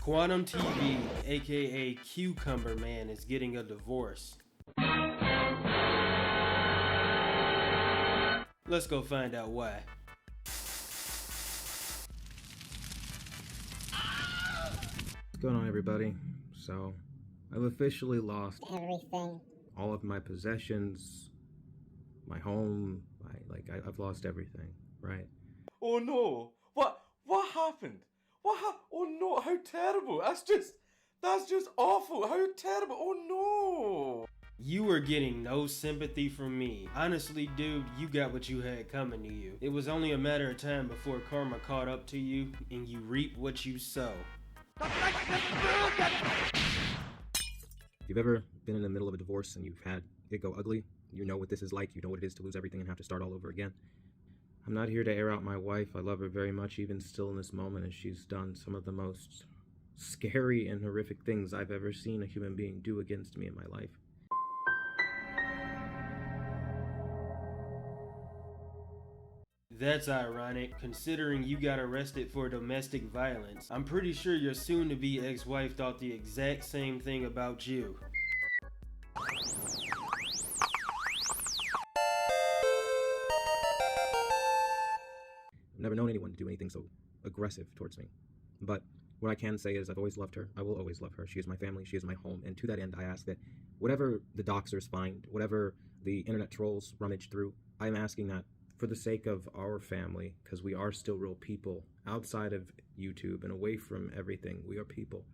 Quantum TV, aka Cucumber Man, is getting a divorce. Let's go find out why. What's going on, everybody? So, I've officially lost everything. all of my possessions, my home, I've lost everything, right? Oh no! What happened? Oh no! How terrible! That's just awful! How terrible! Oh no! You were getting no sympathy from me. Honestly, dude, you got what you had coming to you. It was only a matter of time before karma caught up to you and you reap what you sow. If you've ever been in the middle of a divorce and you've had it go ugly, you know what this is like. You know what it is to lose everything and have to start all over again. I'm not here to air out my wife. I love her very much, even still in this moment, as she's done some of the most scary and horrific things I've ever seen a human being do against me in my life. That's ironic, considering you got arrested for domestic violence. I'm pretty sure your soon-to-be ex-wife thought the exact same thing about you. I've never known anyone to do anything so aggressive towards me. But what I can say is I've always loved her. I will always love her. She is my family. She is my home. And to that end, I ask that whatever the doxers find, whatever the internet trolls rummage through, I'm asking that for the sake of our family, because we are still real people, outside of YouTube and away from everything, we are people.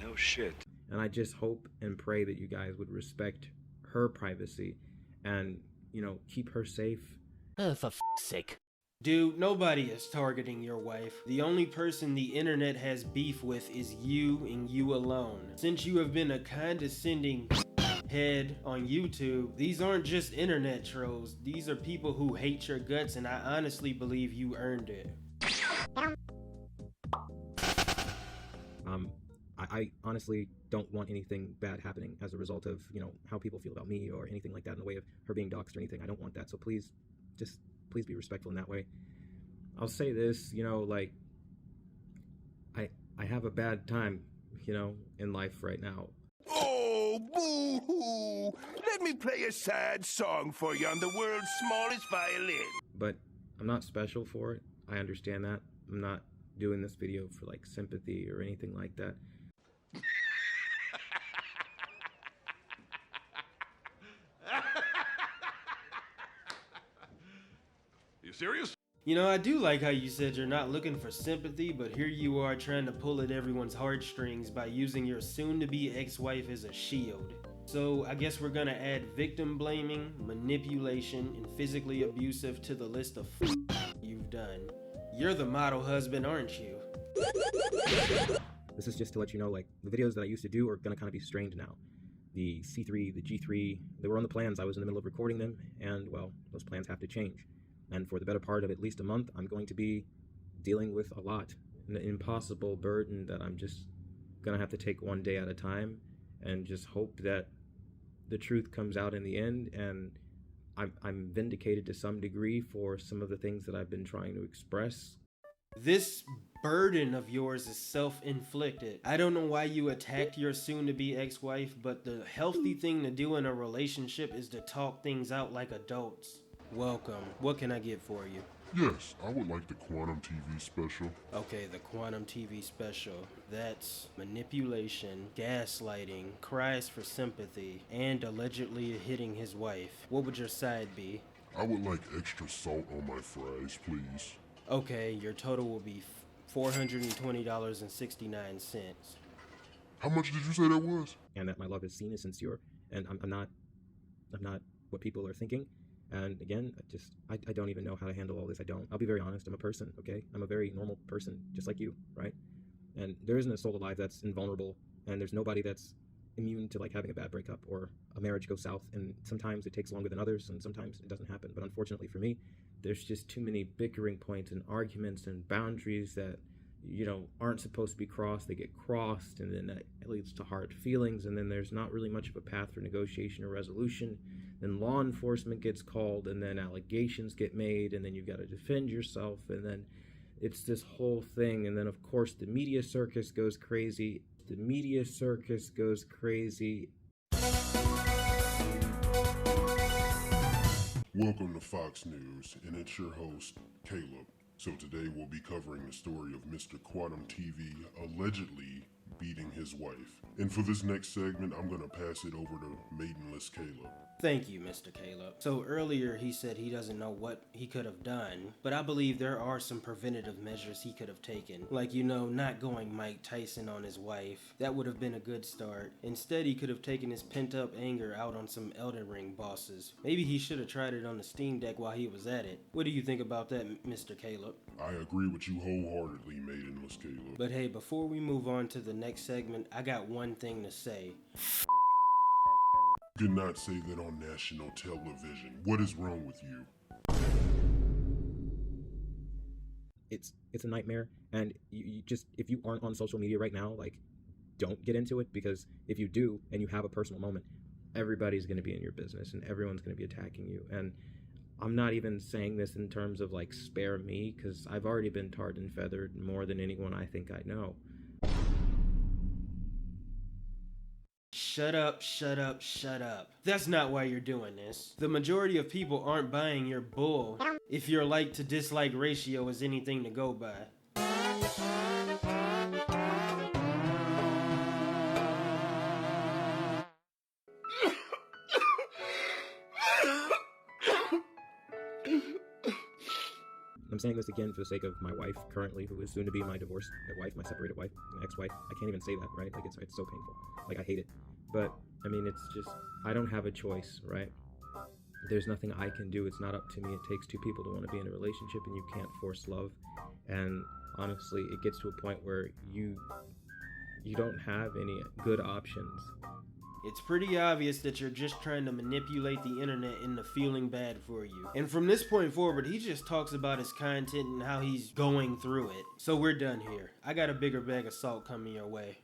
No shit. And I just hope and pray that you guys would respect her privacy and, keep her safe. Oh, for f***'s sake. Dude, nobody is targeting your wife. The only person the internet has beef with is you and you alone. Since you have been a condescending head on YouTube, these aren't just internet trolls. These are people who hate your guts, and I honestly believe you earned it. I honestly don't want anything bad happening as a result of, how people feel about me or anything like that in the way of her being doxxed or anything. I don't want that. So please be respectful in that way. I'll say this, I have a bad time, in life right now. Oh, boo-hoo! Let me play a sad song for you on the world's smallest violin. But I'm not special for it. I understand that. I'm not doing this video for, sympathy or anything like that. You serious? I do like how you said you're not looking for sympathy, but here you are trying to pull at everyone's heartstrings by using your soon-to-be ex-wife as a shield. So I guess we're gonna add victim blaming, manipulation, and physically abusive to the list of you've done. You're the model husband, aren't you? This is just to let you know, the videos that I used to do are gonna kind of be strained now. The C3, the G3, they were on the plans. I was in the middle of recording them, and, well, those plans have to change. And for the better part of at least a month, I'm going to be dealing with a lot. An impossible burden that I'm just gonna have to take one day at a time and just hope that the truth comes out in the end, and I'm vindicated to some degree for some of the things that I've been trying to express. This burden of yours is self-inflicted. I don't know why you attacked your soon-to-be ex-wife, but the healthy thing to do in a relationship is to talk things out like adults. Welcome. What can I get for you? Yes, I would like the Quantum TV special. Okay, the Quantum TV special. That's manipulation, gaslighting, cries for sympathy, and allegedly hitting his wife. What would your side be? I would like extra salt on my fries, please. Okay, your total will be $420.69. How much did you say that was? And that my love is seen as sincere, and I'm not what people are thinking. And again, I don't even know how to handle all this. I'll be very honest. I'm a person, okay? I'm a very normal person, just like you, right? And there isn't a soul alive that's invulnerable, and there's nobody that's immune to having a bad breakup or a marriage go south. And sometimes it takes longer than others, and sometimes it doesn't happen. But unfortunately for me, there's just too many bickering points and arguments and boundaries that, aren't supposed to be crossed. They get crossed, and then that leads to hard feelings, and then there's not really much of a path for negotiation or resolution. Then law enforcement gets called, and then allegations get made, and then you've got to defend yourself, and then it's this whole thing. And then, of course, the media circus goes crazy. The media circus goes crazy. Welcome to Fox News, and it's your host, Caleb. So today we'll be covering the story of Mr. Quantum TV allegedly beating his wife. And for this next segment, I'm going to pass it over to Maidenless Caleb. Thank you, Mr. Caleb. So earlier he said he doesn't know what he could have done, but I believe there are some preventative measures he could have taken. Like, not going Mike Tyson on his wife. That would have been a good start. Instead, he could have taken his pent-up anger out on some Elden Ring bosses. Maybe he should have tried it on the Steam Deck while he was at it. What do you think about that, Mr. Caleb? I agree with you wholeheartedly, Maidenless Caleb. But hey, before we move on to the next segment, I got one thing to say. You cannot say that on national television. What is wrong with you? It's a nightmare, and you just, if you aren't on social media right now, like, don't get into it, because if you do and you have a personal moment, everybody's going to be in your business and everyone's going to be attacking you. And I'm not even saying this in terms of like spare me, because I've already been tarred and feathered more than anyone I think I know. Shut up, shut up, shut up. That's not why you're doing this. The majority of people aren't buying your bull if your like to dislike ratio is anything to go by. I'm saying this again for the sake of my wife currently, who is soon to be my divorced wife, my separated wife, my ex-wife. I can't even say that, right? Like, it's so painful. Like, I hate it. But, I mean, it's just, I don't have a choice, right? There's nothing I can do. It's not up to me. It takes two people to want to be in a relationship, and you can't force love. And honestly, it gets to a point where you don't have any good options. It's pretty obvious that you're just trying to manipulate the internet into feeling bad for you. And from this point forward, he just talks about his content and how he's going through it. So we're done here. I got a bigger bag of salt coming your way.